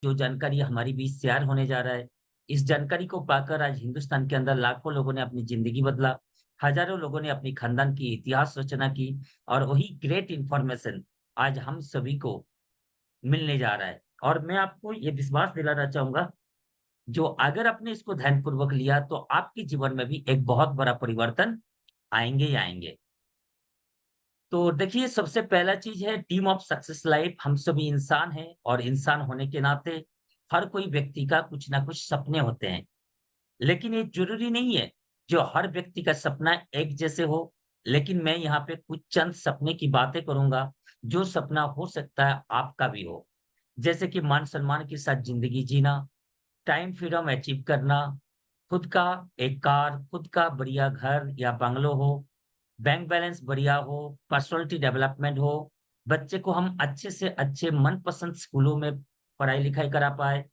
जो जानकारी हमारी बीच शेयर होने जा रहा है, इस जानकारी को पाकर आज हिंदुस्तान के अंदर लाखों लोगों ने अपनी ज़िंदगी बदला, हज़ारों लोगों ने अपनी खानदान की इतिहास रचना की और वही ग्रेट इन्फॉर्मेशन आज हम सभी को मिलने जा रहा है। और मैं आपको ये विश्वास दिलाना चाहूँगा, जो अगर आपने इसको ध्यानपूर्वक लिया, तो आपके जीवन में भी एक बहुत बड़ा परिवर्तन आएँगे ही आएँगे। तो देखिए, सबसे पहला चीज़ है टीम ऑफ सक्सेस लाइफ। हम सभी इंसान हैं और इंसान होने के नाते हर कोई व्यक्ति का कुछ ना कुछ सपने होते हैं। लेकिन ये ज़रूरी नहीं है, जो हर व्यक्ति का सपना एक जैसे हो। लेकिन मैं यहाँ पे कुछ चंद सपने की बातें करूँगा, जो सपना हो सकता है आपका भी हो। जैसे कि मान-सम्मान के साथ ज़िंदगी जीना, टाइम फ्रीडम अचीव करना, खुद का एक कार, खुद का बढ़िया घर या बंगलो हो, बैंक बैलेंस बढ़िया हो, पर्सनैलिटी डेवलपमेंट हो, बच्चे को हम अच्छे से अच्छे मनपसंद स्कूलों में पढ़ाई-लिखाई करा पाएँ,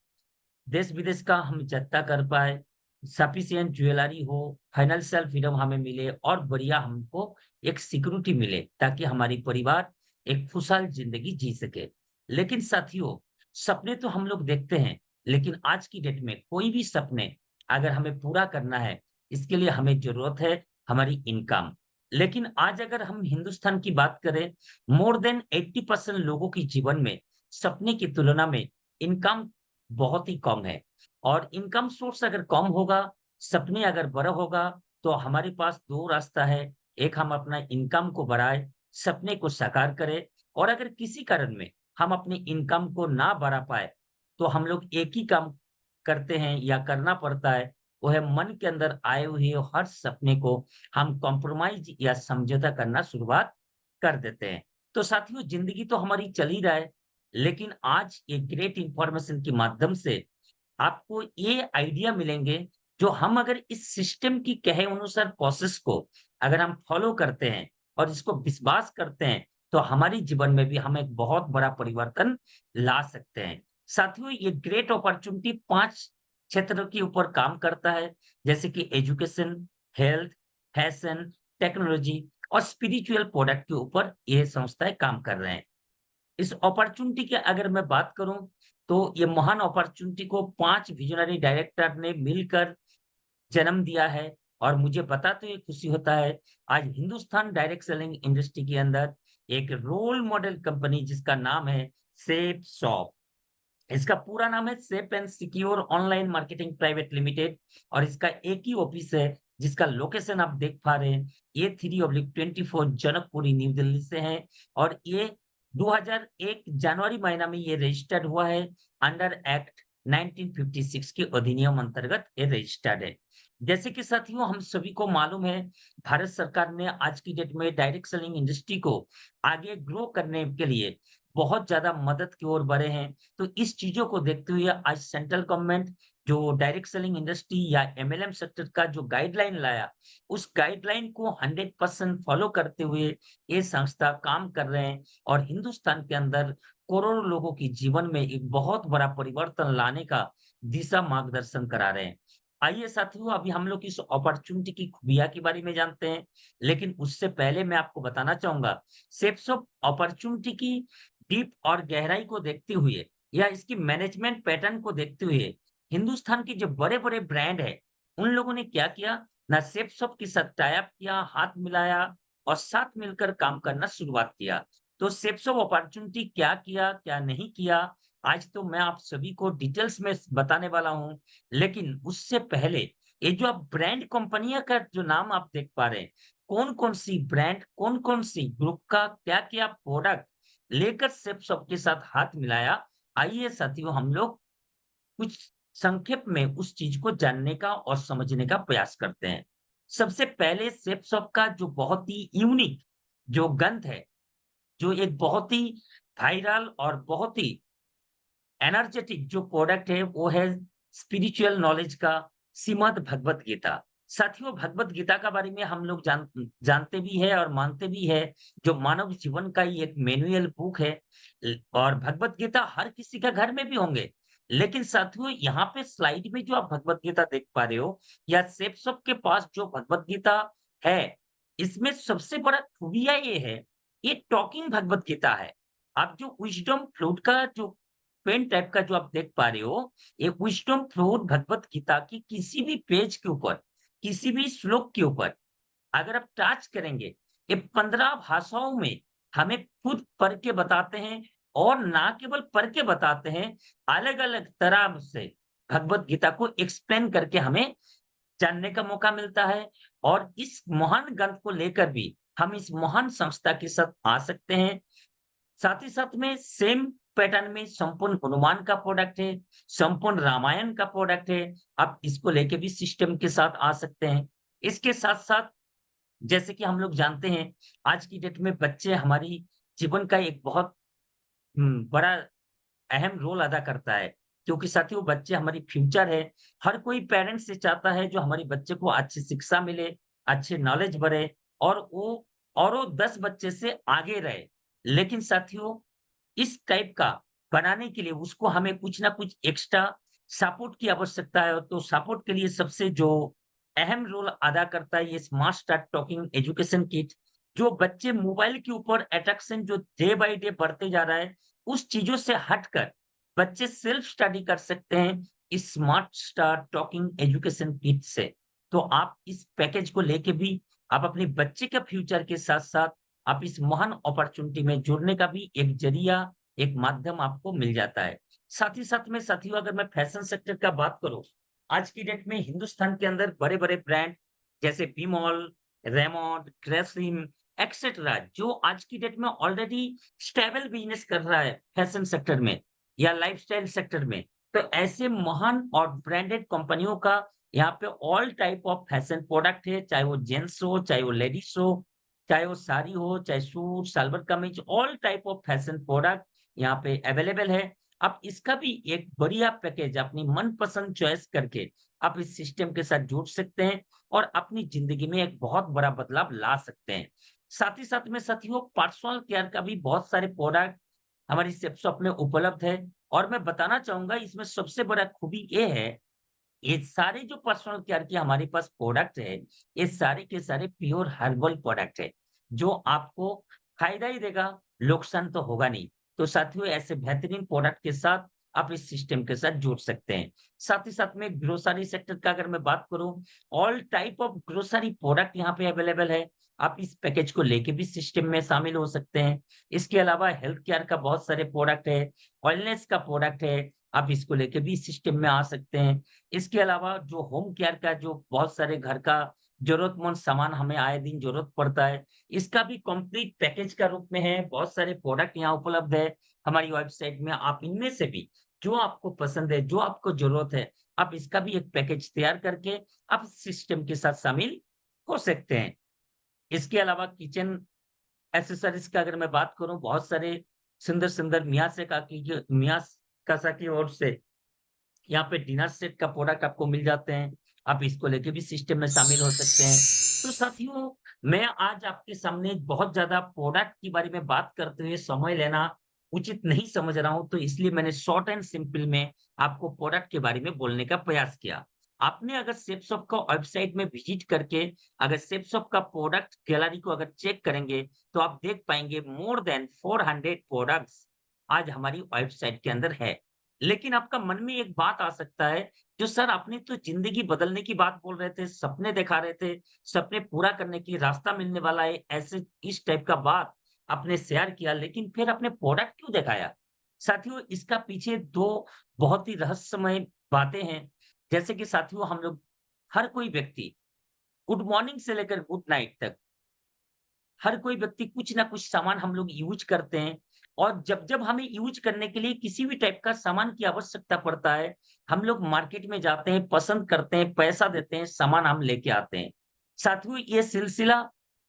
देश-विदेश का हम जत्था कर पाएँ, सफिशिएंट ज्वेलरी हो, फाइनेंशियल फ्रीडम हमें मिले और बढ़िया हमको एक सिक्योरिटी मिले, ताकि हमारी परिवार एक खुशहाल ज़िंदगी जी सके। लेकिन साथियों, सपने तो हम लोग देखते हैं, लेकिन आज की डेट में कोई भी सपने अगर हमें पूरा करना है, इसके लिए हमें ज़रूरत है हमारी इनकम। लेकिन आज अगर हम हिंदुस्तान की बात करें, मोर देन 80% लोगों के जीवन में सपने की तुलना में इनकम बहुत ही कम है। और इनकम सोर्स अगर कम होगा, सपने अगर बड़ा होगा, तो हमारे पास 2 रास्ता है। एक, हम अपना इनकम को बढ़ाएँ, सपने को साकार करें और अगर किसी कारण में हम अपनी इनकम को ना बढ़ा पाएँ, तो हम लोग एक ही काम करते हैं या करना पड़ता है, वो है मन के अंदर आए हुए हर सपने को हम कॉम्प्रोमाइज़ या समझौता करना शुरुआत कर देते हैं। तो साथियों, ज़िंदगी तो हमारी चल ही रहा है, लेकिन आज एक ग्रेट इन्फॉर्मेशन के माध्यम से आपको ये आइडिया मिलेंगे, जो हम अगर इस सिस्टम की कहे अनुसार प्रोसेस को अगर हम फॉलो करते हैं और इसको विश्वास करते हैं, तो हमारे जीवन में भी हम एक बहुत बड़ा परिवर्तन ला सकते हैं। साथियों, ये ग्रेट अपॉर्च्युनिटी 5 क्षेत्रों के ऊपर काम करता है, जैसे कि एजुकेशन, हेल्थ, फैशन, टेक्नोलॉजी और स्पिरिचुअल प्रोडक्ट के ऊपर ये संस्थाएँ काम कर रहे हैं। इस अपॉर्च्युनिटी की अगर मैं बात करूँ, तो ये महान अपॉर्च्युनिटी को 5 विज़नरी डायरेक्टर ने मिलकर जन्म दिया है और मुझे बताते हुए खुशी होता है, आज हिंदुस्तान डायरेक्ट सेलिंग इंडस्ट्री के अंदर एक रोल मॉडल कंपनी जिसका नाम है सेफ शॉप। इसका पूरा नाम है safe and secure online marketing private limited और इसका एक ही ऑफिस है, जिसका लोकेशन आप देख पा रहे हैं। ये 3/24 जनकपुरी न्यू दिल्ली से है और ये 2001 जनवरी महीना में ये रजिस्टर्ड हुआ है। अंडर एक्ट 1956 के अधिनियम अंतर्गत ये रजिस्टर्ड है। जैसे कि साथियों, हम सभी को मालूम है, भारत सरकार ने आज की डेट में डायरेक्ट सेलिंग इंडस्ट्री को आगे ग्रो करने के लिए बहुत ज़्यादा मदद की ओर बढ़े हैं। तो इस चीज़ों को देखते हुए आज सेंट्रल गवर्नमेंट जो डायरेक्ट सेलिंग इंडस्ट्री या एमएलएम सेक्टर का जो गाइडलाइन लाया, उस गाइडलाइन को 100% फॉलो करते हुए ये संस्था काम कर रहे हैं और हिंदुस्तान के अंदर करोड़ों लोगों के जीवन में एक बहुत बड़ा परिवर्तन लाने का दिशा मार्गदर्शन करा रहे हैं। आइए साथियों, अभी हम लोग इस अपॉर्च्युनिटी की खूबियाँ के बारे में जानते हैं, लेकिन उससे पहले मैं आपको बताना चाहूँगा, सेफ्स ऑफ अपॉर्च्युनिटी की डीप और गहराई को देखते हुए या इसकी मैनेजमेंट पैटर्न को देखते हुए, हिंदुस्तान के जो बड़े-बड़े ब्रांड हैं, उन लोगों ने क्या किया, ना सेफ-शॉप के साथ टाई अप किया, हाथ मिलाया और साथ मिलकर काम करना शुरुआत किया। तो सेफ-शॉप अपॉर्च्युनिटी क्या किया, क्या नहीं किया, आज तो मैं आप सभी को डिटेल्स में बताने वाला हूँ। लेकिन उससे पहले ये जो आप ब्रांड कंपनियाँ का जो नाम आप देख पा रहे हैं, कौन-कौन सी ब्रांड, कौन-कौन सी ग्रुप का क्या-क्या प्रोडक्ट लेकर सेफ-शॉप के साथ हाथ मिलाया, आइए साथियों हम लोग कुछ संक्षेप में उस चीज़ को जानने का और समझने का प्रयास करते हैं। सबसे पहले सेफ-शॉप का जो बहुत ही यूनिक जो गंध है, जो एक बहुत ही वायरल और बहुत ही एनर्जेटिक जो प्रोडक्ट है वो है स्पिरिचुअल नॉलेज का श्रीमद् भगवत गीता। साथियों, भगवत गीता का बारे में हम लोग जानते भी हैं और मानते भी हैं, जो मानव जीवन का ही एक मैनुअल बुक है। और भगवत गीता हर किसी के घर में भी होंगे। लेकिन साथियों, यहाँ पे स्लाइड में जो आप भगवत गीता देख पा रहे हो या सेफ शॉप के पास जो भगवत गीता है, इसमें सबसे बड़ा खूबिया ये है, ये टॉकिंग भगवत गीता है। आप जो विज़डम फ्लूट का जो पेन टाइप का जो आप देख पा रहे हो, ये विज़डम फ्रूट भगवत गीता की किसी भी पेज के ऊपर, किसी भी श्लोक के ऊपर अगर आप टच करेंगे, ये 15 भाषाओं में हमें खुद पढ़ के बताते हैं और ना केवल पढ़ के बताते हैं, अलग-अलग तरह से भगवत गीता को एक्सप्लेन करके हमें जानने का मौका मिलता है और इस महान ग्रंथ को लेकर भी हम इस महान संस्था के साथ आ सकते हैं। साथ ही साथ में सेम पैटर्न में संपूर्ण हनुमान का प्रोडक्ट है, संपूर्ण रामायण का प्रोडक्ट है, आप इसको लेके भी सिस्टम के साथ आ सकते हैं। इसके साथ-साथ जैसे कि हम लोग जानते हैं, आज की डेट में बच्चे हमारी जीवन का एक बहुत बड़ा अहम रोल अदा करता है, क्योंकि साथियों बच्चे हमारी फ्यूचर है। हर कोई पेरेंट्स ये चाहता है जो हमारे बच्चे को अच्छी शिक्षा मिले, अच्छे नॉलेज बढ़े और वो 10 बच्चे से आगे रहे। लेकिन साथियों इस टाइप का बनाने के लिए उसको हमें कुछ ना कुछ एक्स्ट्रा सपोर्ट की आवश्यकता है। तो सपोर्ट के लिए सबसे जो अहम रोल अदा करता है ये smart start talking education kit, जो बच्चे मोबाइल के ऊपर अट्रैक्शन जो डे बाय डे बढ़ते जा रहा है, उस चीज़ों से हटकर बच्चे सेल्फ स्टडी कर सकते हैं इस smart start talking education kit से। तो आप इस पैकेज को लेके भी आप अपने बच्चे के फ्यूचर के साथ-साथ आप इस महान अपॉर्च्युनिटी में जुड़ने का भी एक ज़रिया, एक माध्यम आपको मिल जाता है। साथ ही साथ में साथियों अगर मैं फैशन सेक्टर का बात करूँ, आज की डेट में हिंदुस्तान के अंदर बड़े-बड़े ब्रांड जैसे विमॉल, रेमॉन्ड, ग्रेसिम एक्सेट्रा जो आज की डेट में ऑलरेडी स्टेबल बिज़नेस कर रहा है फैशन सेक्टर में या लाइफ़स्टाइल सेक्टर में। तो ऐसे महान और ब्रांडेड कंपनियों का यहाँ पे all type of fashion product है, चाहे वो जेंट्स हो, चाहे वो लेडीज़ हो, चाहे वो साड़ी हो, चाहे suit, salwar kameez, all type of fashion product यहाँ पे अवेलेबल है। आप इसका भी एक बढ़िया पैकेज अपनी मनपसंद चॉइस करके आप इस सिस्टम के साथ जुड़ सकते हैं और अपनी ज़िंदगी में एक बहुत बड़ा बदलाव ला सकते हैं। साथ ही साथ में साथियों पर्सनल केयर का भी बहुत सारे प्रोडक्ट हमारी सेफ शॉप में उपलब्ध है और मैं बताना चाहूँगा इसमें सबसे बड़ा खूबी ये है ये सारे जो पर्सनल केयर के हमारे पास प्रोडक्ट है, ये सारे के सारे प्योर हर्बल प्रोडक्ट है, जो आपको फ़ायदा ही देगा, नुकसान तो होगा नहीं। तो साथियों ऐसे बेहतरीन प्रोडक्ट के साथ आप इस सिस्टम के साथ जुड़ सकते हैं। साथ ही साथ में ग्रोसरी सेक्टर का अगर मैं बात करूँ, all type of grocery product यहाँ पे अवेलेबल है। आप इस पैकेज को लेके भी सिस्टम में शामिल हो सकते हैं। इसके अलावा हेल्थ केयर का बहुत सारे प्रोडक्ट है, वेलनेस का प्रोडक्ट है, आप इसको लेके भी सिस्टम में आ सकते हैं। इसके अलावा जो होम केयर का जो बहुत सारे घर का ज़रूरतमंद सामान हमें आए दिन ज़रूरत पड़ता है, इसका भी कंप्लीट पैकेज का रूप में है, बहुत सारे प्रोडक्ट यहाँ उपलब्ध है हमारी वेबसाइट में। आप इनमें से भी जो आपको पसंद है, जो आपको ज़रूरत है, आप इसका भी एक पैकेज तैयार करके आप सिस्टम के साथ शामिल हो सकते हैं। इसके अलावा किचन एक्सेसरीज़ का अगर मैं बात करूँ, बहुत सारे सुंदर-सुंदर मियाज़ कासा की ओर से यहाँ पे डिनर सेट का प्रोडक्ट आपको मिल जाते हैं। आप इसको लेके भी सिस्टम में शामिल हो सकते हैं। तो साथियों, मैं आज आपके सामने एक बहुत ज़्यादा प्रोडक्ट के बारे में बात करते हुए समय लेना उचित नहीं समझ रहा हूँ, तो इसलिए मैंने शॉर्ट एंड सिंपल में आपको प्रोडक्ट के बारे में बोलने का प्रयास किया। आपने अगर सेफसॉफ्ट का वेबसाइट में विज़िट करके अगर सेफसॉफ्ट का प्रोडक्ट गैलरी को अगर चेक करेंगे, तो आप देख पाएँगे मोर देन 400 प्रोडक्ट्स आज हमारी वेबसाइट के अंदर है। लेकिन आपका मन में एक बात आ सकता है, जो सर आपने तो ज़िंदगी बदलने की बात बोल रहे थे, सपने दिखा रहे थे, सपने पूरा करने की रास्ता मिलने वाला है, ऐसे इस टाइप का बात आपने शेयर किया, लेकिन फिर आपने प्रोडक्ट क्यों दिखाया? साथियों, इसका पीछे 2 बहुत ही रहस्यमय बातें हैं। जैसे कि साथियों हम लोग हर कोई व्यक्ति गुड मॉर्निंग से लेकर गुड नाइट तक हर कोई व्यक्ति कुछ ना कुछ सामान हम लोग यूज़ करते हैं और जब-जब हमें यूज़ करने के लिए किसी भी टाइप का सामान की आवश्यकता पड़ता है, हम लोग मार्केट में जाते हैं, पसंद करते हैं, पैसा देते हैं, सामान हम लेके आते हैं। साथियों ये सिलसिला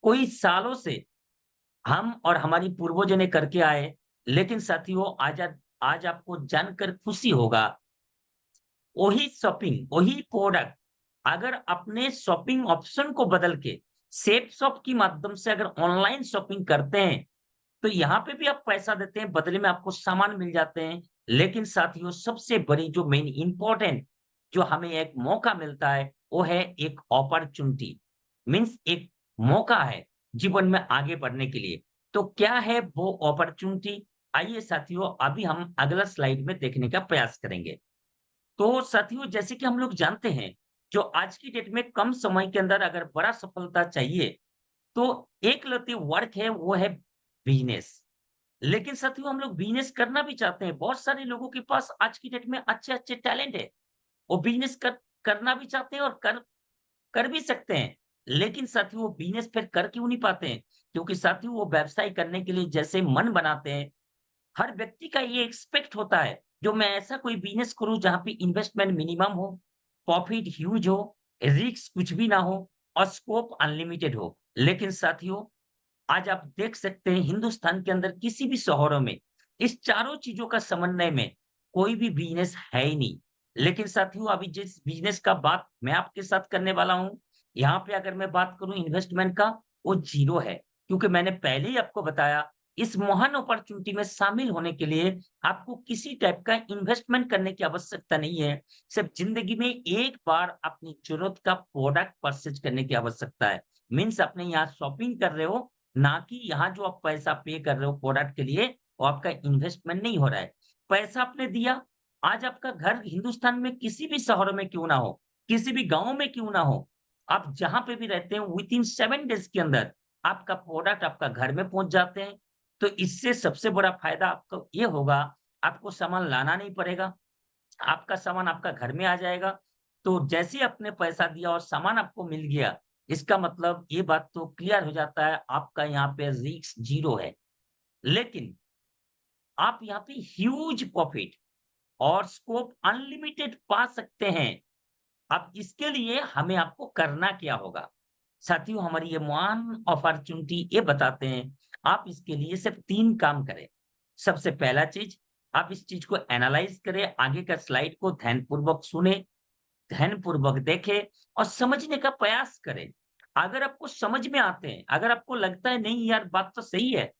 कोई सालों से हम और हमारी पूर्वजों ने करके आए, लेकिन साथियों आज आपको जानकर खुशी होगा वही शॉपिंग, वही प्रोडक्ट अगर अपने शॉपिंग ऑप्शन को बदल के सेफ शॉप के माध्यम से अगर ऑनलाइन शॉपिंग करते हैं, तो यहाँ पे भी आप पैसा देते हैं, बदले में आपको सामान मिल जाते हैं। लेकिन साथियों सबसे बड़ी जो मेन इम्पोर्टेंट जो हमें एक मौका मिलता है, वो है एक अपॉर्च्युनिटी मीन्स एक मौका है जीवन में आगे बढ़ने के लिए। तो क्या है वो अपॉर्च्युनिटी? आइए साथियों, अभी हम अगला स्लाइड में देखने का प्रयास करेंगे। तो साथियों, जैसे कि हम लोग जानते हैं, जो आज की डेट में कम समय के अंदर अगर बड़ा सफलता चाहिए, तो एकलौती वर्क है, वो है बिज़नेस। लेकिन साथियों, हम लोग बिज़नेस करना भी चाहते हैं। बहुत सारे लोगों के पास आज की डेट में अच्छे-अच्छे टैलेंट है। वो बिज़नेस करना भी चाहते हैं और कर कर भी सकते हैं। लेकिन साथियों, वो बिज़नेस फिर कर क्यों नहीं पाते हैं? क्योंकि साथियों, वो व्यवसाय करने के लिए जैसे मन बनाते हैं, हर व्यक्ति का ये एक्सपेक्ट होता है, जो मैं ऐसा कोई बिज़नेस करूँ जहाँ पे इन्वेस्टमेंट मिनिमम हो, प्रॉफिट ह्यूज हो, रिस्क कुछ भी ना हो और स्कोप अनलिमिटेड हो। लेकिन साथियों, आज आप देख सकते हैं हिंदुस्तान के अंदर किसी भी शहरों में इस चारों चीज़ों का समन्वय में कोई भी बिज़नेस है ही नहीं। लेकिन साथियों, अभी जिस बिज़नेस का बात मैं आपके साथ करने वाला हूँ, यहाँ पे अगर मैं बात करूँ इन्वेस्टमेंट का, वो ज़ीरो है। क्योंकि मैंने पहले ही आपको बताया, इस महान अपॉर्च्युनिटी में शामिल होने के लिए आपको किसी टाइप का इन्वेस्टमेंट करने की आवश्यकता नहीं है। सिर्फ ज़िंदगी में एक बार अपनी ज़रूरत का प्रोडक्ट परचेज़ करने की आवश्यकता है। मीन्स अपने यहाँ शॉपिंग कर रहे हो, ना कि यहाँ जो आप पैसा पे कर रहे हो प्रोडक्ट के लिए, वो आपका इन्वेस्टमेंट नहीं हो रहा है। पैसा आपने दिया, आज आपका घर हिंदुस्तान में किसी भी शहर में क्यों ना हो, किसी भी गाँव में क्यों ना हो, आप जहाँ पे भी रहते हो विथिन 7 डेज़ के अंदर आपका प्रोडक्ट आपका घर में पहुँच जाते हैं। तो इससे सबसे बड़ा फ़ायदा आपको ये होगा, आपको सामान लाना नहीं पड़ेगा, आपका सामान आपका घर में आ जाएगा। तो जैसे ही आपने पैसा दिया और सामान आपको मिल गया, इसका मतलब ये बात तो क्लियर हो जाता है, आपका यहाँ पे रिस्क ज़ीरो है। लेकिन आप यहाँ पे ह्यूज प्रॉफिट और स्कोप अनलिमिटेड पा सकते हैं। अब इसके लिए हमें आपको करना क्या होगा? साथियों, हमारी ये महान अपॉर्च्युनिटी ये बताते हैं, आप इसके लिए सिर्फ 3 काम करें। सबसे पहला चीज़, आप इस चीज़ को एनालाइज़ करें, आगे का स्लाइड को ध्यानपूर्वक सुनें, ध्यानपूर्वक देखें और समझने का प्रयास करें। अगर आपको समझ में आते हैं, अगर आपको लगता है नहीं यार बात तो सही है,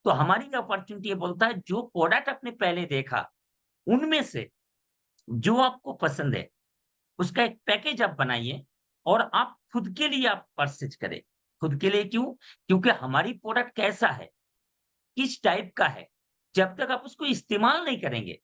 तो हमारी अपॉर्च्युनिटी ये बोलता है जो प्रोडक्ट आपने पहले देखा, उनमें से जो आपको पसंद है, उसका एक पैकेज आप बनाइए और आप खुद के लिए आप परचेज़ करें। खुद के लिए क्यों? क्योंकि हमारी प्रोडक्ट कैसा है, किस टाइप का है, जब तक आप उसको इस्तेमाल नहीं करेंगे,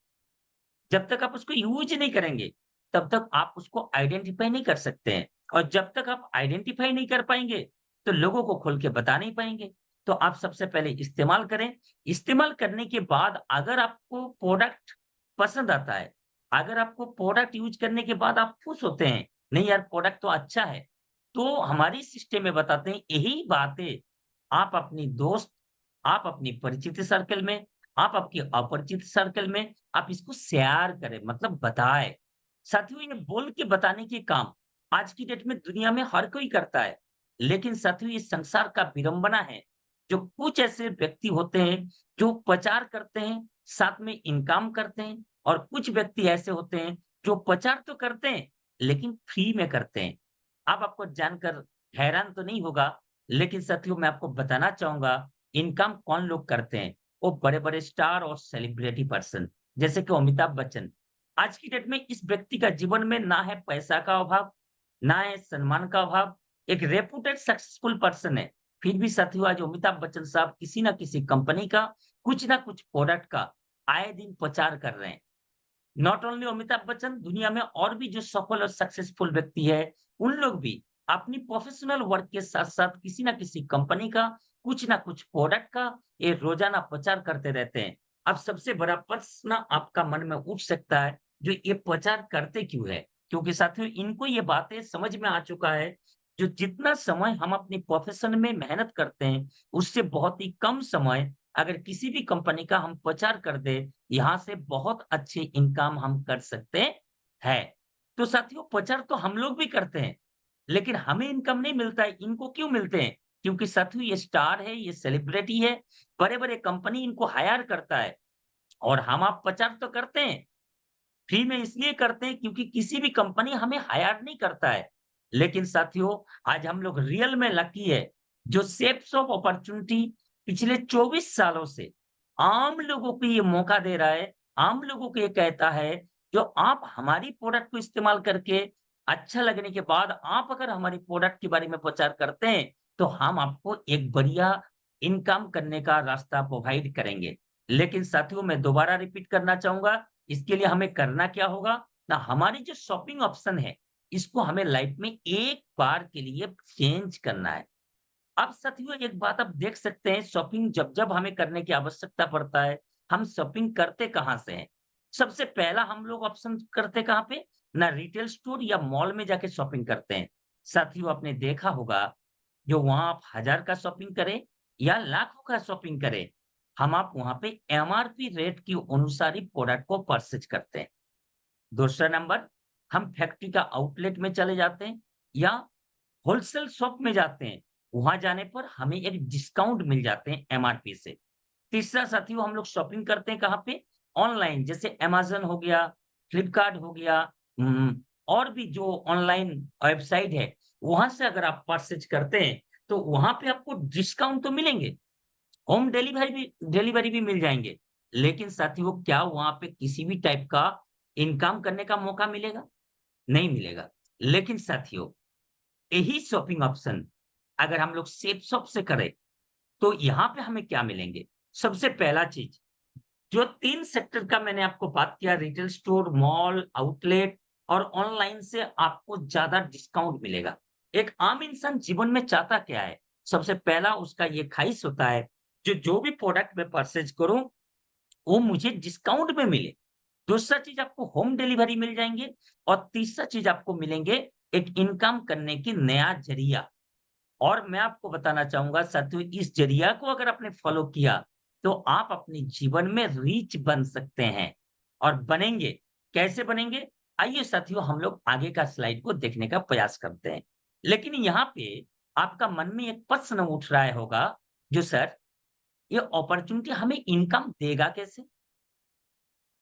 जब तक आप उसको यूज़ नहीं करेंगे, तब तक आप उसको आइडेंटिफ़ाई नहीं कर सकते हैं और जब तक आप आइडेंटिफ़ाई नहीं कर पाएँगे, तो लोगों को खोल के बता नहीं पाएँगे। तो आप सबसे पहले इस्तेमाल करें, इस्तेमाल करने के बाद अगर आपको प्रोडक्ट पसंद आता है, अगर आपको प्रोडक्ट यूज़ करने के बाद आप खुश होते हैं, नहीं यार प्रोडक्ट तो अच्छा है, तो हमारी सिस्टम में बताते हैं यही बातें आप अपनी दोस्त, आप अपनी परिचित सर्कल में, आप आपके अपरिचित सर्कल में आप इसको शेयर करें मतलब बताएँ। साथियों, ये बोल के बताने के काम आज की डेट में दुनिया में हर कोई करता है। लेकिन साथियों, ये संसार का विडंबना है, जो कुछ ऐसे व्यक्ति होते हैं, जो प्रचार करते हैं, साथ में इनकम करते हैं और कुछ व्यक्ति ऐसे होते हैं, जो प्रचार तो करते हैं, लेकिन फ्री में करते हैं। अब आपको जानकर हैरान तो नहीं होगा, लेकिन साथियों मैं आपको बताना चाहूँगा, इनकम कौन लोग करते हैं। वो बड़े-बड़े स्टार और सेलिब्रिटी पर्सन जैसे कि अमिताभ बच्चन। आज की डेट में इस व्यक्ति का जीवन में ना है पैसा का अभाव, ना है सम्मान का अभाव, एक रेप्यूटेड सक्सेसफुल पर्सन है। फिर भी साथियों आज अमिताभ बच्चन साहब किसी न किसी कंपनी का कुछ न कुछ प्रोडक्ट का आए दिन प्रचार कर रहे हैं। नॉट ओनली अमिताभ बच्चन, दुनिया में और भी जो सफल और सक्सेसफुल व्यक्ति है, उन लोग भी अपनी प्रोफेशनल वर्क के साथ-साथ किसी न किसी कंपनी का कुछ न कुछ प्रोडक्ट का ये रोज़ाना प्रचार करते रहते हैं। अब सबसे बड़ा प्रश्न आपका मन में उठ सकता है, जो ये प्रचार करते क्यों है? क्योंकि साथियों इनको ये बातें समझ में आ चुका है, जो जितना समय हम अपनी प्रोफेशन में मेहनत करते हैं, उससे बहुत ही कम समय अगर किसी भी कंपनी का हम प्रचार कर दें, यहाँ से बहुत अच्छी इनकम हम कर सकते हैं। तो साथियों प्रचार तो हम लोग भी करते हैं, लेकिन हमें इनकम नहीं मिलता है, इनको क्यों मिलते हैं? क्योंकि साथियों ये स्टार है, ये सेलिब्रिटी है, बड़े-बड़े कंपनी इनको हायर करता है और हम आप प्रचार तो करते हैं, फ्री में इसलिए करते हैं क्योंकि किसी भी कंपनी हमें हायर नहीं करता है। लेकिन साथियों आज हम लोग रियल में लकी है, जो शेप्स ऑफ अपॉर्च्युनिटी पिछले 24 सालों से आम लोगों को ये मौका दे रहा है, आम लोगों को ये कहता है, जो आप हमारी प्रोडक्ट को इस्तेमाल करके अच्छा लगने के बाद आप अगर हमारी प्रोडक्ट के बारे में प्रचार करते हैं, तो हम आपको एक बढ़िया इनकम करने का रास्ता प्रोवाइड करेंगे। लेकिन साथियों मैं दोबारा रिपीट करना चाहूँगा, इसके लिए हमें करना क्या होगा ना हमारी जो शॉपिंग ऑप्शन है, इसको हमें लाइफ में एक बार के लिए चेंज करना है। अब साथियों एक बात आप देख सकते हैं शॉपिंग जब-जब हमें करने की आवश्यकता पड़ता है, हम शॉपिंग करते कहाँ से हैं? सबसे पहला हम लोग ऑप्शन करते कहाँ पे? ना रिटेल स्टोर या मॉल में जाके शॉपिंग करते हैं। साथियों आपने देखा होगा, जो वहाँ आप 1000 का शॉपिंग करें या लाखों का शॉपिंग करें, हम आप वहाँ पे एमआरपी रेट के अनुसार ही प्रोडक्ट को परचेज़ करते हैं। दूसरा नंबर, हम फैक्ट्री का आउटलेट में चले जाते हैं या होलसेल शॉप में जाते हैं, वहाँ जाने पर हमें एक डिस्काउंट मिल जाते हैं एमआरपी से। तीसरा साथियों हम लोग शॉपिंग करते हैं कहाँ पे? ऑनलाइन जैसे अमेज़न हो गया, फ्लिपकार्ट हो गया और भी जो ऑनलाइन वेबसाइट है, वहाँ से अगर आप परचेज़ करते हैं, तो वहाँ पे आपको डिस्काउंट तो मिलेंगे, होम डिलीवरी भी मिल जाएँगे। लेकिन साथियों क्या वहाँ पे किसी भी टाइप का इनकम करने का मौका मिलेगा? नहीं मिलेगा। लेकिन साथियों यही शॉपिंग ऑप्शन अगर हम लोग सेफ शॉप से करें, तो यहाँ पे हमें क्या मिलेंगे? सबसे पहला चीज़, जो 3 सेक्टर का मैंने आपको बात किया रिटेल स्टोर, मॉल, आउटलेट और ऑनलाइन से आपको ज़्यादा डिस्काउंट मिलेगा। एक आम इंसान जीवन में चाहता क्या है? सबसे पहला उसका ये ख़्वाहिश होता है, जो भी प्रोडक्ट मैं परचेज़ करूँ, वो मुझे डिस्काउंट में मिले। दूसरा चीज़ आपको होम डिलीवरी मिल जाएँगे और तीसरा चीज़ आपको मिलेंगे एक इनकम करने की नया ज़रिया। और मैं आपको बताना चाहूँगा साथियों इस ज़रिया को अगर आपने फ़ॉलो किया, तो आप अपने जीवन में रिच बन सकते हैं और बनेंगे। कैसे बनेंगे? आइए साथियों हम लोग आगे का स्लाइड को देखने का प्रयास करते हैं। लेकिन यहाँ पे आपका मन में एक प्रश्न उठ रहा होगा, जो सर ये अपॉर्च्युनिटी हमें इनकम देगा कैसे?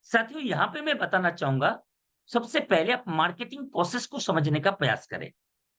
साथियों यहाँ पे मैं बताना चाहूँगा, सबसे पहले आप मार्केटिंग प्रोसेस को समझने का प्रयास करें।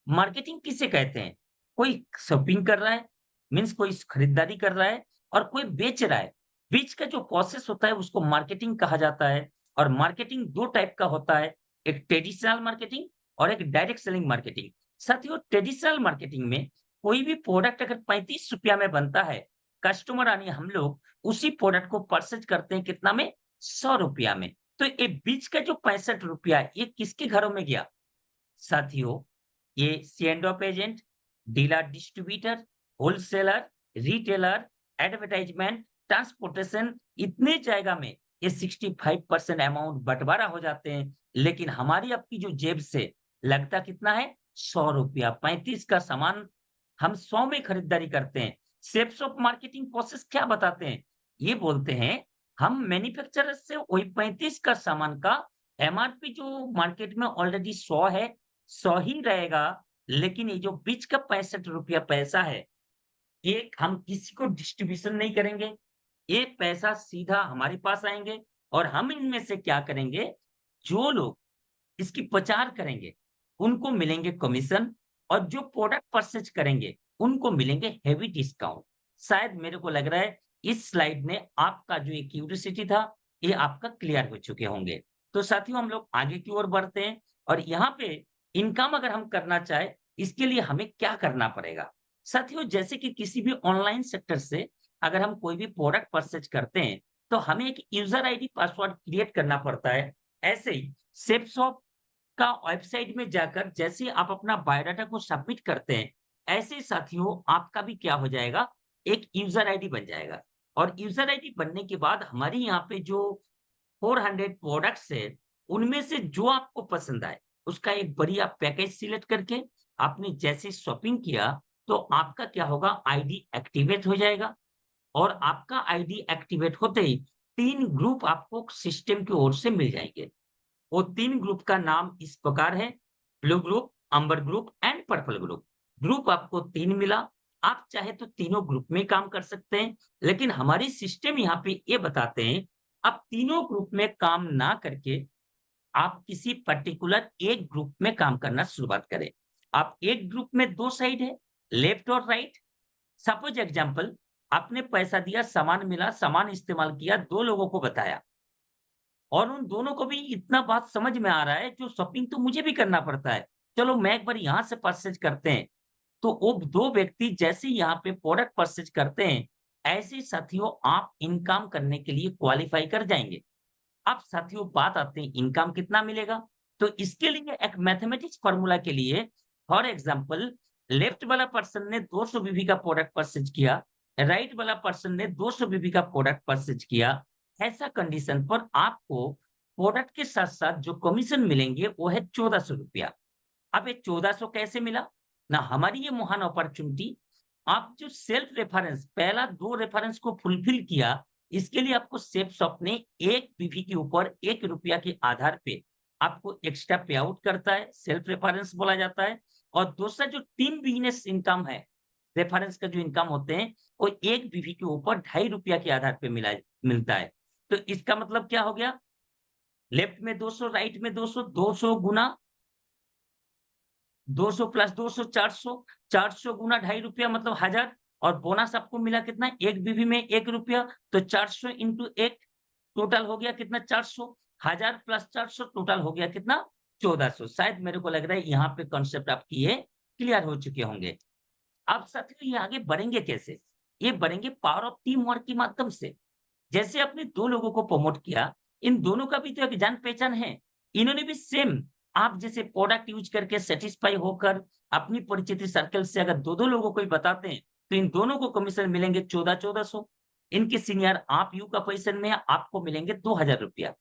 मार्केटिंग किसे कहते हैं? कोई शॉपिंग कर रहा है, मीन्स कोई खरीदारी कर रहा है और कोई बेच रहा है। बीच का जो प्रोसेस होता है उसको मार्केटिंग कहा जाता है और मार्केटिंग 2 टाइप का होता है, एक ट्रेडिशनल मार्केटिंग और एक डायरेक्ट सेलिंग मार्केटिंग। साथियों ट्रेडिशनल मार्केटिंग में कोई भी प्रोडक्ट अगर ₹35 में बनता है, कस्टमर यानी हम लोग उसी प्रोडक्ट को परचेज़ करते हैं कितना में? ₹100 में। तो ये बीच का जो ₹65 ये किसके घरों में गया? साथियों ये send off agent, dealer distributor, wholesaler, retailer, advertisement, transportation इतने जगह में ये 65% अमाउंट बँटवारा हो जाते हैं। लेकिन हमारी आपकी जो जेब से लगता कितना है? ₹100 35 का सामान हम 100 में खरीदारी करते हैं। सेल्स ऑफ मार्केटिंग प्रोसेस क्या बताते हैं? ये बोलते हैं हम मैन्युफैक्चरर से वही 35 का सामान का एमआरपी जो मार्केट में ऑलरेडी 100 है 100 ही रहेगा, लेकिन ये जो बीच का ₹65 पैसा है, ये हम किसी को डिस्ट्रीब्यूशन नहीं करेंगे। ये पैसा सीधा हमारे पास आएँगे और हम इनमें से क्या करेंगे, जो लोग इसकी प्रचार करेंगे, उनको मिलेंगे कमीशन और जो प्रोडक्ट परचेज़ करेंगे, उनको मिलेंगे हेवी डिस्काउंट। शायद मेरे को लग रहा है इस स्लाइड ने आपका जो ये क्यूरियोसिटी था, ये आपका क्लियर हो चुके होंगे। तो साथियों हम लोग आगे की ओर बढ़ते हैं और यहाँ पे इनकम अगर हम करना चाहें, इसके लिए हमें क्या करना पड़ेगा? साथियों जैसे कि किसी भी ऑनलाइन सेक्टर से अगर हम कोई भी प्रोडक्ट परचेज़ करते हैं, तो हमें एक यूज़र आईडी पासवर्ड क्रिएट करना पड़ता है। ऐसे ही सेफशॉप का वेबसाइट में जाकर जैसे ही आप अपना बायोडाटा को सबमिट करते हैं, ऐसे ही साथियों आपका भी क्या हो जाएगा, एक यूज़र आईडी बन जाएगा और यूज़र आईडी बनने के बाद हमारी यहाँ पे जो 400 प्रोडक्ट्स है, उनमें से जो आपको पसंद आए, उसका एक बढ़िया पैकेज सिलेक्ट करके आपने जैसे शॉपिंग किया, तो आपका क्या होगा आईडी एक्टिवेट हो जाएगा और आपका आईडी एक्टिवेट होते ही 3 ग्रुप आपको सिस्टम की ओर से मिल जाएँगे। वो 3 ग्रुप का नाम इस प्रकार है, blue group, amber group and purple group. Group आपको 3 मिला, आप चाहे तो तीनों ग्रुप में काम कर सकते हैं, लेकिन हमारी सिस्टम यहाँ पे ये बताते हैं, आप तीनों ग्रुप में काम ना करके आप किसी पर्टिकुलर एक ग्रुप में काम करना शुरुआत करें। आप एक ग्रुप में 2 साइड है, लेफ्ट और राइट। सपोज़ एग्ज़ाम्पल आपने पैसा दिया, सामान मिला, सामान इस्तेमाल किया, 2 लोगों को बताया। और उन दोनों को भी इतना बात समझ में आ रहा है, जो शॉपिंग तो मुझे भी करना पड़ता है। चलो मैं एक बार यहाँ से परचेज़ करते हैं। तो वो 2 व्यक्ति जैसे ही यहाँ पे प्रोडक्ट परचेज़ करते हैं, ऐसे साथियों आप इनकम करने के लिए क्वालिफाई कर जाएँगे। अब साथियों बात आते हैं इनकम कितना मिलेगा? तो इसके लिए एक मैथमेटिक्स फ़ॉर्मूला के लिए फॉर एग्ज़ाम्पल लेफ्ट वाला पर्सन ने 200 बीबी का प्रोडक्ट परचेज़ किया, राइट वाला पर्सन ने 200 बीबी का प्रोडक्ट परचेज़ किया। ऐसा कंडीशन पर आपको प्रोडक्ट के साथ-साथ जो कमीशन मिलेंगे वो है ₹1400। अब ये 1400 कैसे मिला? ना हमारी ये महान अपॉर्च्युनिटी आप जो सेल्फ रेफरेंस पहला 2 रेफरेंस को फुलफिल किया, इसके लिए आपको सेफ शॉप ने 1 पीवी के ऊपर ₹1 के आधार पे आपको एक्स्ट्रा पे आउट करता है, सेल्फ रेफरेंस बोला जाता है। और दूसरा जो टीम बिज़नेस इनकम है, रेफरेंस का जो इनकम होते हैं, वो 1 पीवी के ऊपर ₹2.5 के आधार पे मिलता है। तो इसका मतलब क्या हो गया? लेफ्ट में 200 राइट में 200, 200 गुना 200 प्लस 200 400, 400 गुना ₹2.5 मतलब 1000 और बोनस आपको मिला कितना? 1 बीवी में ₹1 तो 400 इंटू 1 टोटल हो गया कितना? 400 1000 प्लस 400 टोटल हो गया कितना? 1400 शायद मेरे को लग रहा है यहाँ पे कॉन्सेप्ट आपकी ये क्लियर हो चुके होंगे। अब साथियों ये आगे बढ़ेंगे कैसे? ये बढ़ेंगे पावर ऑफ टीम वर्क के माध्यम से। जैसे आपने 2 लोगों को प्रमोट किया, इन दोनों का भी तो एक जान-पहचान है। इन्होंने भी सेम आप जैसे प्रोडक्ट यूज़ करके सैटिस्फाई होकर अपनी परिचित सर्कल से अगर 2-2 लोगों को ही बताते हैं, तो इन दोनों को कमीशन मिलेंगे 1400-1400। इनके सीनियर आप यू का पोज़ीशन में हैं, आपको मिलेंगे ₹2000।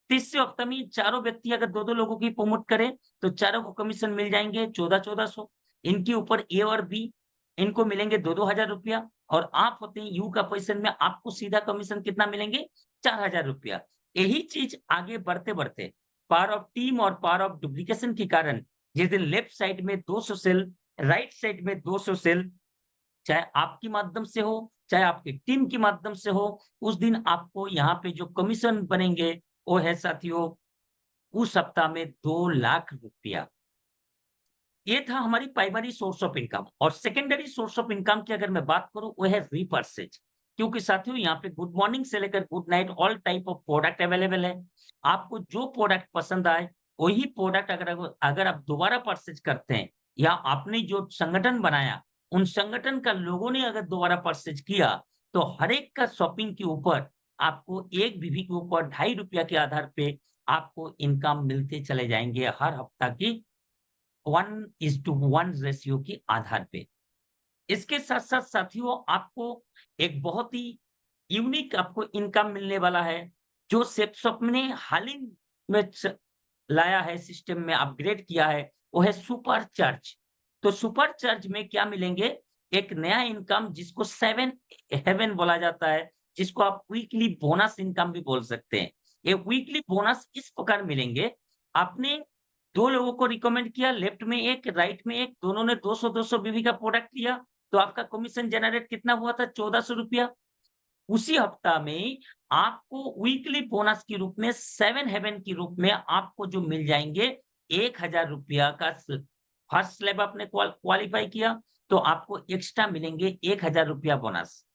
तीसरे हफ्ते में ये चारों व्यक्ति अगर 2-2 लोगों की प्रमोट करें, तो चारों को कमीशन मिल जाएँगे 1400-1400। इनके ऊपर ए और बी, इनको मिलेंगे 2-2 हज़ार रुपया और आप होते हैं यू का पोज़ीशन में, आपको सीधा कमीशन कितना मिलेंगे? ₹4000। यही चीज़ आगे बढ़ते-बढ़ते पावर ऑफ टीम और पावर ऑफ डुप्लीकेशन के कारण जिस दिन लेफ्ट साइड में 200 सेल, राइट साइड में 200 सेल चाहे आपके माध्यम से हो, चाहे आपकी टीम के माध्यम से हो, उस दिन आपको यहाँ पे जो कमीशन बनेंगे, वो है साथियों उस सप्ताह में ₹2,00,000। ये था हमारी प्राइमरी सोर्स ऑफ इनकम और सेकेंडरी सोर्स ऑफ इनकम की अगर मैं बात करूँ, वो है रीपर्चेज़ क्योंकि साथियों यहाँ पे गुड मॉर्निंग से लेकर good night all type of product available है। आपको जो प्रोडक्ट पसंद आए, वही प्रोडक्ट अगर आप दोबारा परचेज़ करते हैं या आपने जो संगठन बनाया, उन संगठन का लोगों ने अगर दोबारा परचेज़ किया, तो हर एक का शॉपिंग के ऊपर आपको 1 बीवी के ऊपर ₹2.5 के आधार पे आपको इनकम मिलते चले जाएँगे हर हफ्ता की 1:1 रेशियो के आधार पे। इसके साथ-साथ साथियों आपको एक बहुत ही यूनिक आपको इनकम मिलने वाला है, जो सेप्सप ने हाल ही में लाया है सिस्टम में अपग्रेड किया है, वो है सुपर चार्ज। तो सुपर चार्ज में क्या मिलेंगे? एक नया इनकम जिसको 7 हेवन बोला जाता है, जिसको आप वीकली बोनस इनकम भी बोल सकते हैं। ये वीकली बोनस इस प्रकार मिलेंगे, आपने 2 लोगों को रिकमेंड किया, लेफ्ट में 1, राइट में 1, दोनों ने 200-200 बीवी का प्रोडक्ट लिया, तो आपका कमीशन जनरेट कितना हुआ था? ₹1400। उसी हफ्ता में आपको वीकली बोनस के रूप में 7 हेवन के रूप में आपको जो मिल जाएँगे ₹1000 का फर्स्ट स्लैब आपने क्वालीफाई किया, तो आपको एक्स्ट्रा मिलेंगे ₹1000 बोनस।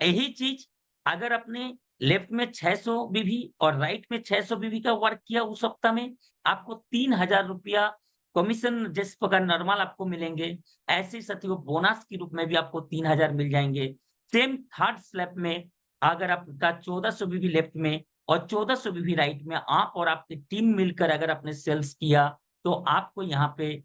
यही चीज़ अगर आपने लेफ्ट में 600 बीवी और राइट में 600 बीवी का वर्क किया उस हफ्ता में, आपको ₹3000 कमीशन जिस प्रकार नॉर्मल आपको मिलेंगे, ऐसे ही साथियों बोनस के रूप में भी आपको 3000 मिल जाएँगे। सेम थर्ड स्लैब में अगर आपका 1400 बीवी लेफ्ट में और 1400 बीवी राइट में आप और आपकी टीम मिलकर अगर आपने सेल्स किया, तो आपको यहाँ पे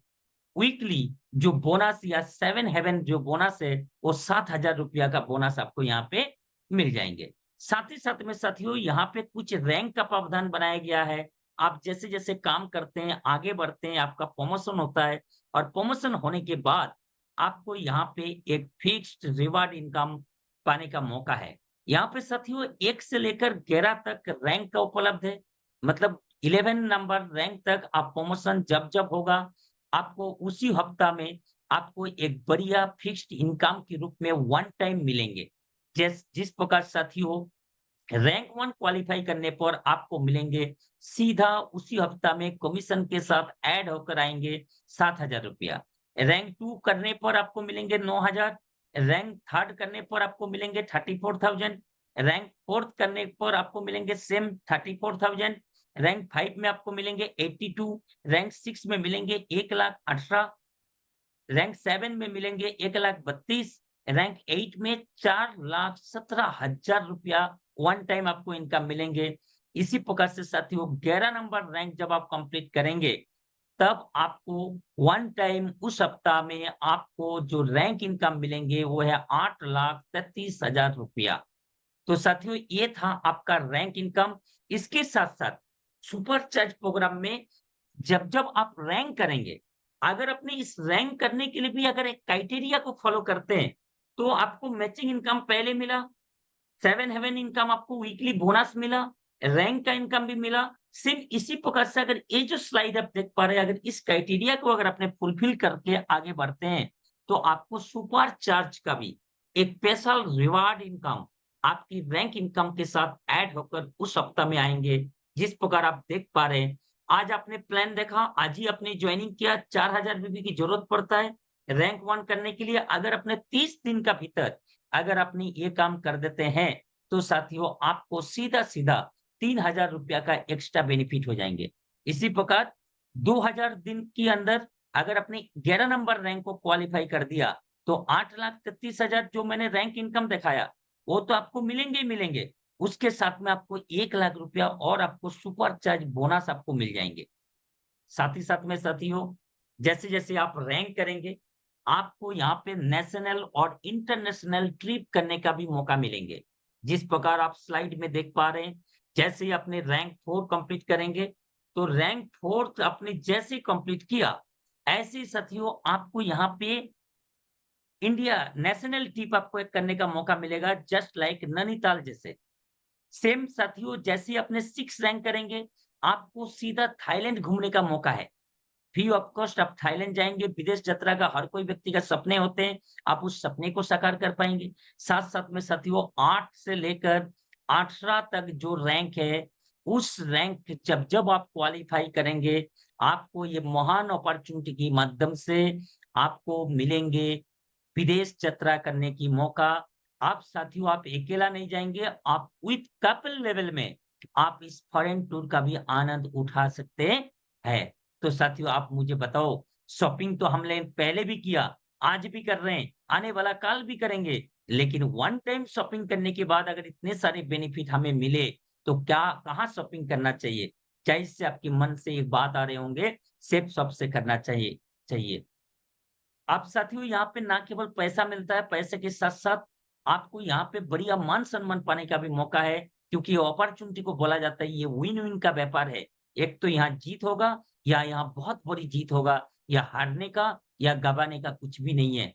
वीकली जो बोनस या 7 हेवन जो बोनस है, वो ₹7000 का बोनस आपको यहाँ पे मिल जाएँगे। साथ ही साथ में साथियों यहाँ पे कुछ रैंक का प्रावधान बनाया गया है। आप जैसे-जैसे काम करते हैं, आगे बढ़ते हैं, आपका प्रमोशन होता है और प्रमोशन होने के बाद आपको यहाँ पे एक फिक्स्ड रिवार्ड इनकम पाने का मौका है। यहाँ पे साथियों 1 से लेकर 11 तक रैंक का उपलब्ध है। मतलब 11 नंबर रैंक तक आप प्रमोशन जब-जब होगा आपको उसी हफ्ता में आपको एक बढ़िया फिक्स्ड इनकम के रूप में वन टाइम मिलेंगे। जिस प्रकार साथियों रैंक 1 क्वालीफाई करने पर आपको मिलेंगे सीधा उसी हफ्ता में कमीशन के साथ ऐड होकर आएँगे ₹7000। रैंक 2 करने पर आपको मिलेंगे 9000, रैंक 3rd करने पर आपको मिलेंगे 34000, रैंक 4th करने पर आपको मिलेंगे सेम 34000, रैंक 5 में आपको मिलेंगे 82, रैंक 6 में मिलेंगे 1,18,000, रैंक 7 में मिलेंगे 1,32,000 रैंक 8 में 4,17,000 रुपया वन टाइम आपको इनकम मिलेंगे। इसी प्रकार से साथियों 11 नंबर रैंक जब आप कंप्लीट करेंगे, तब आपको वन टाइम उस सप्ताह में आपको जो रैंक इनकम मिलेंगे वो है 8,33,000 रुपया। तो साथियों ये था आपका रैंक इनकम। इसके साथ-साथ सुपर चार्ज प्रोग्राम में जब-जब आप रैंक करेंगे, अगर अपने इस रैंक करने के लिए भी अगर एक क्राइटेरिया को फॉलो करते हैं, तो आपको मैचिंग इनकम पहले मिला, 7 हेवन इनकम आपको वीकली बोनस मिला, रैंक का इनकम भी मिला। सेम इसी प्रकार से अगर ये जो स्लाइड आप देख पा रहे हैं, अगर इस क्राइटेरिया को अगर आपने फुलफिल करके आगे बढ़ते हैं, तो आपको सुपर चार्ज का भी एक स्पेशल रिवार्ड इनकम आपकी रैंक इनकम के साथ ऐड होकर उस सप्ताह में आएँगे। जिस प्रकार आप देख पा रहे हैं, आज आपने प्लान देखा, आज ही आपने जॉइनिंग किया, 4000 बीबी की जरूरत पड़ता है रैंक 1 करने के लिए। अगर अपने 30 दिन का भीतर अगर आपने ये काम कर देते हैं, तो साथियों आपको सीधा-सीधा 3000 रुपया का एक्स्ट्रा बेनिफिट हो जाएँगे। इसी प्रकार 2000 दिन के अंदर अगर आपने 11 नंबर रैंक को क्वालीफाई कर दिया, तो 8,33,000 जो मैंने रैंक इनकम दिखाया, वो तो आपको मिलेंगे ही मिलेंगे। उसके साथ में आपको 1 लाख रुपया और आपको सुपर चार्ज बोनस आपको मिल जाएँगे। साथ ही साथ में साथियों, जैसे-जैसे आप रैंक करेंगे, आपको यहाँ पे नेशनल और इंटरनेशनल ट्रिप करने का भी मौका मिलेंगे। जिस प्रकार आप स्लाइड में देख पा रहे हैं, जैसे ही अपने रैंक 4 कंप्लीट करेंगे, तो रैंक 4th आपने जैसे ही कंप्लीट किया, ऐसे ही साथियों आपको यहाँ पे इंडिया नेशनल ट्रिप आपको एक करने का मौका मिलेगा जस्ट लाइक नैनीताल जैसे। सेम साथियों जैसे ही अपने 6 रैंक करेंगे, आपको सीधा थाईलैंड घूमने का मौका है। फ्री ऑफ कॉस्ट आप थाईलैंड जाएँगे, विदेश यात्रा का हर कोई व्यक्ति का सपने होते हैं, आप उस सपने को साकार कर पाएँगे। साथ-साथ में साथियों 8 से लेकर 18 तक जो रैंक है, उस रैंक जब-जब आप क्वालीफाई करेंगे, आपको ये महान अपॉर्च्युनिटी के माध्यम से आपको मिलेंगे विदेश यात्रा करने की मौका। आप साथियों आप अकेला नहीं जाएँगे, आप विथ कपल लेवल में आप इस फॉरेन टूर का भी आनंद उठा सकते हैं। तो साथियों आप मुझे बताओ, शॉपिंग तो हमने पहले भी किया, आज भी कर रहे हैं, आने वाला काल भी करेंगे। लेकिन वन टाइम शॉपिंग करने के बाद अगर इतने सारे बेनिफिट हमें मिले, तो क्या कहाँ शॉपिंग करना चाहिए? क्या इससे आपके मन से एक बात आ रहे होंगे, सेफ शॉप से करना चाहिए चाहिए। आप साथियों यहाँ पे ना केवल पैसा मिलता है, पैसे के साथ-साथ आपको यहाँ पे बढ़िया मान-सम्मान पाने का भी मौका है, क्योंकि अपॉर्च्युनिटी को बोला जाता है ये विन-विन का व्यापार है। एक तो यहाँ जीत होगा या यहाँ बहुत बड़ी जीत होगा, या हारने का या गँवाने का कुछ भी नहीं है।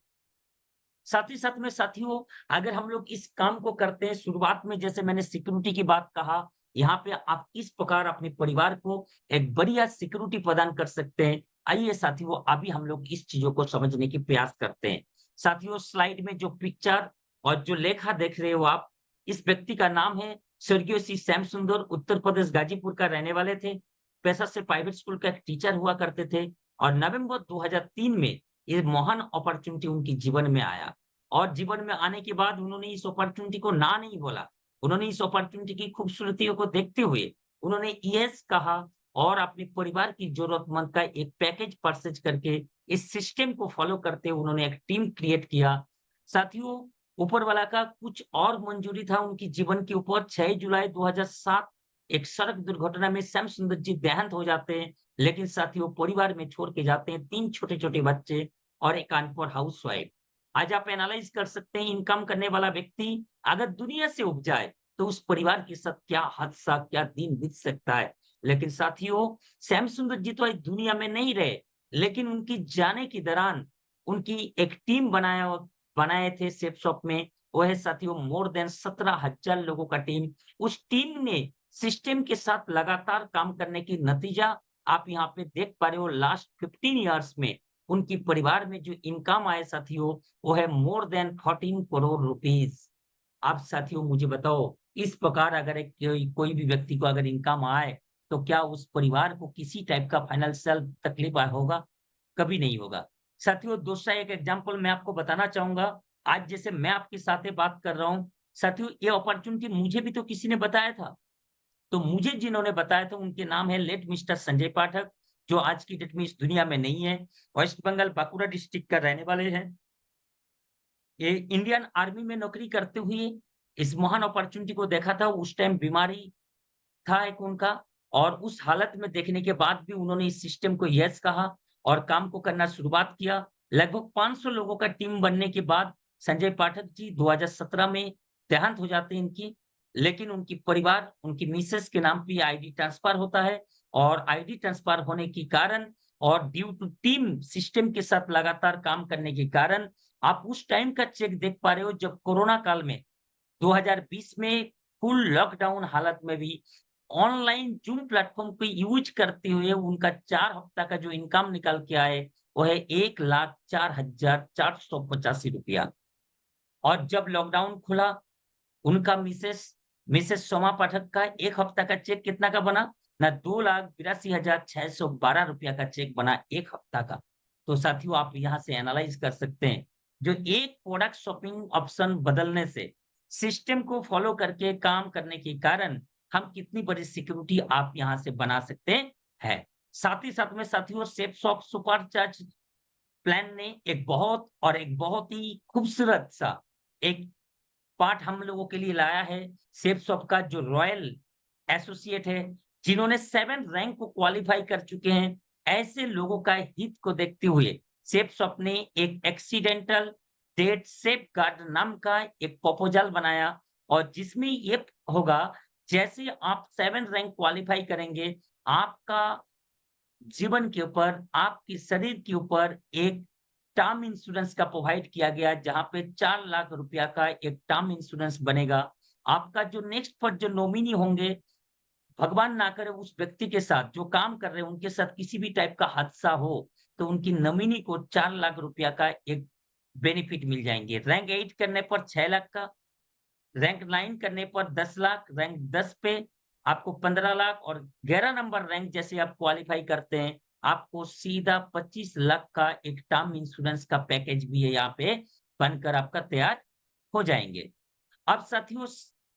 साथ ही साथ में साथियों, अगर हम लोग इस काम को करते हैं शुरुआत में जैसे मैंने सिक्योरिटी की बात कहा, यहाँ पे आप किस प्रकार अपने परिवार को एक बढ़िया सिक्योरिटी प्रदान कर सकते हैं। आइए साथियों, अभी हम लोग इस चीज़ों को समझने की प्रयास करते हैं। साथियों स्लाइड में जो पिक्चर और जो लेखा देख रहे हो आप, इस व्यक्ति का नाम है स्वर्गीय श्री श्याम सुंदर, उत्तर प्रदेश गाजीपुर का रहने वाले थे। पेशा से प्राइवेट स्कूल का एक टीचर हुआ करते थे और नवंबर 2003 में ये महान अपॉर्च्युनिटी उनके जीवन में आया। और जीवन में आने के बाद उन्होंने इस अपॉर्च्युनिटी को ना नहीं बोला। उन्होंने इस अपॉर्च्युनिटी की खूबसूरतियों को देखते हुए उन्होंने येस कहा और अपने परिवार की ज़रूरतमंद का एक पैकेज परचेज़ करके इस सिस्टम को फ़ॉलो करते हुए उन्होंने एक टीम क्रिएट किया। साथियों, ऊपर वाला का कुछ और मंजूरी था उनकी जीवन के ऊपर। 6 जुलाई 2007 एक सड़क दुर्घटना में श्याम सुंदर जी देहांत हो जाते हैं। लेकिन साथियों परिवार में छोड़ के जाते हैं 3 छोटे-छोटे बच्चे और एक अनपढ़ हाउसवाइफ। आज आप एनालाइज़ कर सकते हैं इनकम करने वाला व्यक्ति अगर दुनिया से उब जाए, तो उस परिवार के साथ क्या हादसा, क्या दिन बीत सकता है। लेकिन साथियों, श्याम सुंदर जी तो इस दुनिया में नहीं रहे, लेकिन उनकी जाने के दौरान उनकी एक टीम बनाए थे सेफ शॉप में। वो है साथियों मोर देन 17,000 लोगों का टीम। उस टीम ने सिस्टम के साथ लगातार काम करने की नतीजा आप यहाँ पे देख पा रहे हो लास्ट 15 इयर्स में उनकी परिवार में जो इनकम आए साथियों, वो है मोर देन 14 करोड़ रुपीज़। आप साथियों मुझे बताओ, इस प्रकार अगर एक कोई कोई भी व्यक्ति को अगर इनकम आए, तो क्या उस परिवार को किसी टाइप का फाइनेंशियल तकलीफ होगा? कभी नहीं होगा। साथियों दूसरा एक एग्ज़ाम्पल मैं आपको बताना चाहूँगा। आज जैसे मैं आपके साथ ये बात कर रहा हूँ, साथियों ये अपॉर्च्युनिटी मुझे भी तो किसी ने बताया था। तो मुझे जिन्होंने बताया था उनके नाम है लेट मिस्टर संजय पाठक, जो आज की डेट में इस दुनिया में नहीं है। वेस्ट बंगाल बांकुड़ा डिस्ट्रिक्ट का रहने वाले हैं। ये इंडियन आर्मी में नौकरी करते हुए इस महान अपॉर्च्युनिटी को देखा था। उस टाइम बीमारी था एक उनका, और उस हालत में देखने के बाद भी उन्होंने इस सिस्टम को यस कहा और काम को करना शुरुआत किया। लगभग 500 लोगों का टीम बनने के बाद संजय पाठक जी 2017 में देहांत हो जाते हैं इनकी। लेकिन उनकी परिवार, उनकी मिसेस के नाम पे आईडी ट्रांसफर होता है, और आईडी ट्रांसफर होने के कारण और ड्यू टू टीम सिस्टम के साथ लगातार काम करने के कारण आप उस टाइम का चेक देख पा रहे हो, जब कोरोना काल में 2020 में फुल लॉकडाउन हालत में भी ऑनलाइन जूम प्लेटफ़ॉर्म को यूज़ करते हुए उनका 4 हफ्ता का जो इनकम निकल के आए, वो है ₹1,04,485। और जब लॉकडाउन खुला, उनका मिसेस सोमा पाठक का 1 हफ्ता का चेक कितना का बना? ना ₹2,82,612 का चेक बना 1 हफ्ता का। तो साथियों, आप यहाँ से एनालाइज़ कर सकते हैं, जो एक प्रोडक्ट शॉपिंग ऑप्शन बदलने से, सिस्टम को फॉलो करके काम करने के कारण हम कितनी बड़ी सिक्योरिटी आप यहाँ से बना सकते हैं। साथ ही साथ में साथियों, सेफ शॉप सुपरचार्ज प्लान ने एक बहुत ही खूबसूरत सा एक पार्ट हम लोगों के लिए लाया है। सेफसॉफ्ट का जो रॉयल एसोसिएट है, जिन्होंने 7 रैंक को क्वालीफाई कर चुके हैं, ऐसे लोगों का हित को देखते हुए सेफसॉफ्ट ने एक एक्सीडेंटल डेथ सेफगार्ड नाम का एक प्रपोजल बनाया, और जिसमें ये होगा, जैसे आप 7 रैंक क्वालीफाई करेंगे, आपका जीवन के ऊपर, आपके शरीर के ऊपर एक टर्म इंश्योरेंस का प्रोवाइड किया गया, जहाँ पे 4 लाख रुपया का एक टर्म इंश्योरेंस बनेगा। आपका जो नेक्स्ट पर जो नॉमिनी होंगे, भगवान ना करे उस व्यक्ति के साथ जो काम कर रहे हैं, उनके साथ किसी भी टाइप का हादसा हो, तो उनकी नॉमिनी को 4 लाख रुपया का एक बेनिफिट मिल जाएँगे। रैंक 8 करने पर 6 लाख का, रैंक 9 करने पर 10 लाख, रैंक 10 पे आपको 15 लाख, और 11 नंबर रैंक जैसे आप क्वालीफाई करते हैं, आपको सीधा 25 लाख का एक टर्म इंश्योरेंस का पैकेज भी है यहाँ पे बनकर आपका तैयार हो जाएँगे। अब साथियों,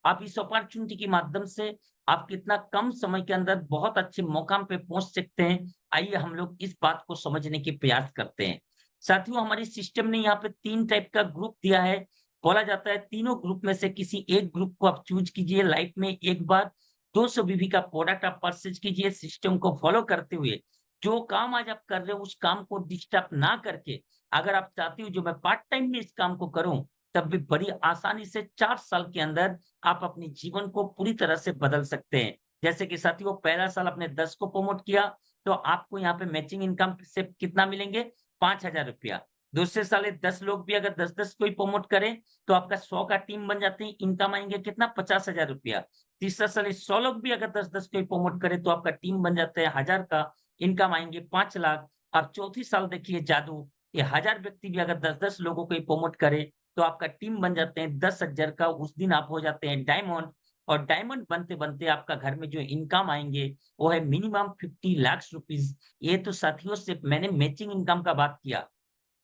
आप इस अपॉर्च्युनिटी के माध्यम से आप कितना कम समय के अंदर बहुत अच्छे मुकाम पे पहुँच सकते हैं। आइए हम लोग इस बात को समझने की प्रयास करते हैं। साथियों, हमारे सिस्टम ने यहाँ पे 3 टाइप का ग्रुप दिया है। बोला जाता है तीनों ग्रुप में से किसी एक ग्रुप को आप चूज़ कीजिए लाइफ में एक बार, 200 बीबी का प्रोडक्ट आप परचेज़ कीजिए सिस्टम को फॉलो करते हुए। जो काम आज आप कर रहे हो उस काम को डिस्टर्ब ना करके, अगर आप चाहते हो जो मैं पार्ट टाइम में इस काम को करूँ, तब भी बड़ी आसानी से 4 साल के अंदर आप अपने जीवन को पूरी तरह से बदल सकते हैं। जैसे कि साथियों, पहला साल आपने 10 को प्रमोट किया, तो आपको यहाँ पे मैचिंग इनकम से कितना मिलेंगे? ₹5,000। दूसरे साल ये 10 लोग भी अगर 10-10 को ही प्रमोट करें, तो आपका 100 का टीम बन जाते हैं, इनकम आएँगे कितना? ₹50,000। तीसरा साल ये 100 लोग भी अगर 10-10 को ही प्रमोट करें, तो आपका टीम बन जाता है 1000 का, इनकम आएँगे 5 लाख। अब चौथी साल देखिए जादू, ये 1000 व्यक्ति भी अगर 10-10 लोगों को ही प्रमोट करें, तो आपका टीम बन जाते हैं 10,000 का, उस दिन आप हो जाते हैं डायमंड, और डायमंड बनते-बनते आपका घर में जो इनकम आएँगे, वो है मिनिमम 50 लाख रुपीज़। ये तो साथियों सिर्फ मैंने मैचिंग इनकम का बात किया,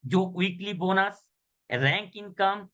जो weekly bonus, rank income,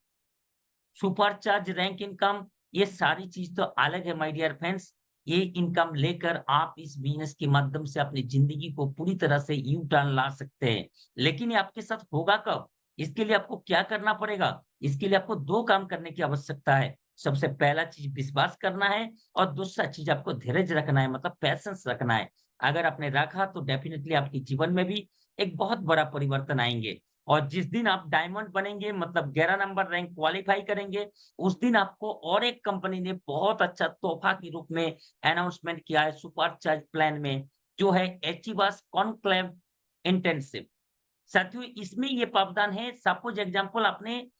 super charge rank income, ये सारी चीज़ तो अलग है माय डियर फ्रेंड्स। ये इनकम लेकर आप इस बिज़नेस के माध्यम से अपनी ज़िंदगी को पूरी तरह से यू टर्न ला सकते हैं। लेकिन ये आपके साथ होगा कब? इसके लिए आपको क्या करना पड़ेगा? इसके लिए आपको 2 काम करने की आवश्यकता है। सबसे पहला चीज़ विश्वास करना है, और दूसरा चीज़ आपको धैर्य रखना है, मतलब पैशेंस रखना है। अगर आपने रखा तो डेफ़िनिटली आपके जीवन में भी एक बहुत बड़ा परिवर्तन आएँगे। और जिस दिन आप डायमंड बनेंगे, मतलब 11 नंबर रैंक क्वालीफाई करेंगे, उस दिन आपको और एक कंपनी ने बहुत अच्छा तोहफ़ा के रूप में अनाउंसमेंट किया है सुपर चार्ज प्लान में, जो है एचिवास कॉन्क्लेव इंटेंसिव। साथियों, इसमें ये प्रावधान है, सपोज़ एग्ज़ाम्पल आपने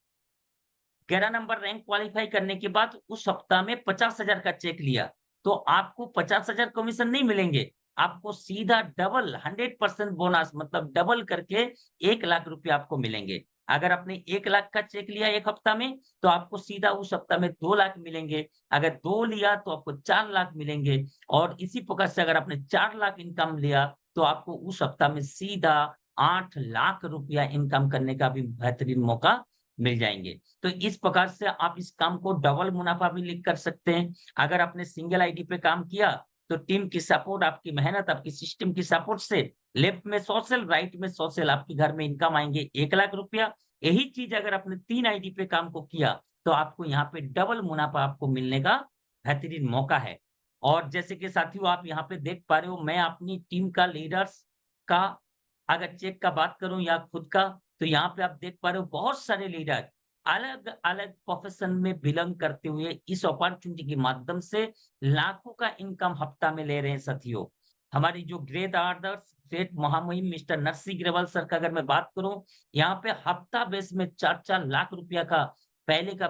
11 नंबर रैंक क्वालीफाई करने के बाद उस सप्ताह में 50,000 का चेक लिया, तो आपको 50,000 कमीशन नहीं मिलेंगे। आपको सीधा डबल 100% बोनस, मतलब डबल करके 1 लाख रुपए आपको मिलेंगे। अगर आपने 1 लाख का चेक लिया 1 हफ्ता में, तो आपको सीधा उस हफ्ता में 2 लाख मिलेंगे। अगर 2 लिया तो आपको 4 लाख मिलेंगे, और इसी प्रकार से अगर आपने 4 लाख इनकम लिया, तो आपको उस हफ्ता में सीधा 8 लाख रुपया इनकम करने का भी बेहतरीन मौका मिल जाएँगे। तो इस प्रकार से आप इस काम को डबल मुनाफ़ा भी लिख कर सकते हैं। अगर आपने सिंगल आईडी पे काम किया, तो टीम की सपोर्ट, आपकी मेहनत, आपकी सिस्टम की सपोर्ट से लेफ्ट में 100 सेल, राइट में 100 सेल आपके घर में इनकम आएँगे 1 लाख रुपया। यही चीज़ अगर आपने 3 आईडी पे काम को किया, तो आपको यहाँ पे डबल मुनाफ़ा आपको मिलने का बेहतरीन मौका है। और जैसे कि साथियों आप यहाँ पे देख पा रहे हो, मैं अपनी टीम का लीडर्स का अगर चेक का बात करूँ या खुद का, तो यहाँ पे आप देख पा रहे हो बहुत सारे लीडर अलग-अलग प्रोफ़ेशन में बिलॉन्ग करते हुए इस अपॉर्च्युनिटी के माध्यम से लाखों का इनकम हफ्ता में ले रहे हैं साथियों। हमारी जो ग्रेट आदर्श, ग्रेट महामहिम मिस्टर नरसिंह ग्रेवाल सर का अगर मैं बात करूँ, यहाँ पे हफ्ता बेस में 4-4 लाख रुपया का पहले का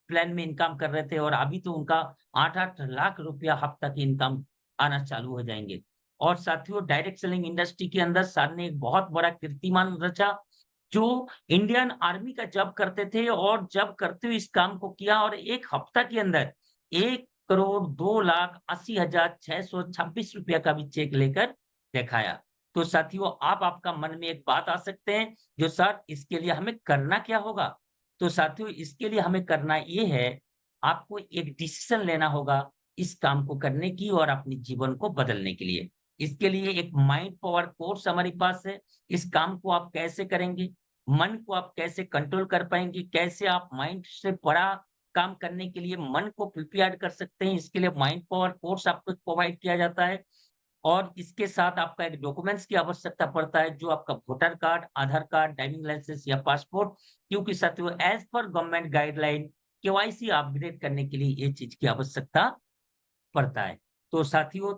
प्लान में इनकम कर रहे थे और अभी तो उनका 8-8 लाख रुपया हफ्ता की इनकम आना चालू हो जाएँगे। और साथियों डायरेक्ट सेलिंग इंडस्ट्री के अंदर सर ने एक बहुत बड़ा कीर्तिमान रचा, जो इंडियन आर्मी का जॉब करते थे और जॉब करते हुए इस काम को किया और 1 हफ्ता के अंदर 1 करोड़ 2,80,626 रुपया का भी चेक लेकर दिखाया। तो साथियों आप आपका मन में एक बात आ सकते हैं, जो सर इसके लिए हमें करना क्या होगा? तो साथियों इसके लिए हमें करना ये है, आपको एक डिसीज़न लेना होगा इस काम को करने की और अपने जीवन को बदलने के लिए। इसके लिए एक माइंड पावर कोर्स हमारे पास है। इस काम को आप कैसे करेंगे? मन को आप कैसे कंट्रोल कर पाएँगे? कैसे आप माइंड से बड़ा काम करने के लिए मन को प्रिपेयर्ड कर सकते हैं? इसके लिए माइंड पावर कोर्स आपको प्रोवाइड किया जाता है। और इसके साथ आपका एक डॉक्यूमेंट्स की आवश्यकता पड़ता है, जो आपका वोटर कार्ड, आधार कार्ड, ड्राइविंग लाइसेंस या पासपोर्ट, क्योंकि साथियों as per government guideline KYC upgrade करने के लिए ये चीज़ की आवश्यकता पड़ता है। तो साथियों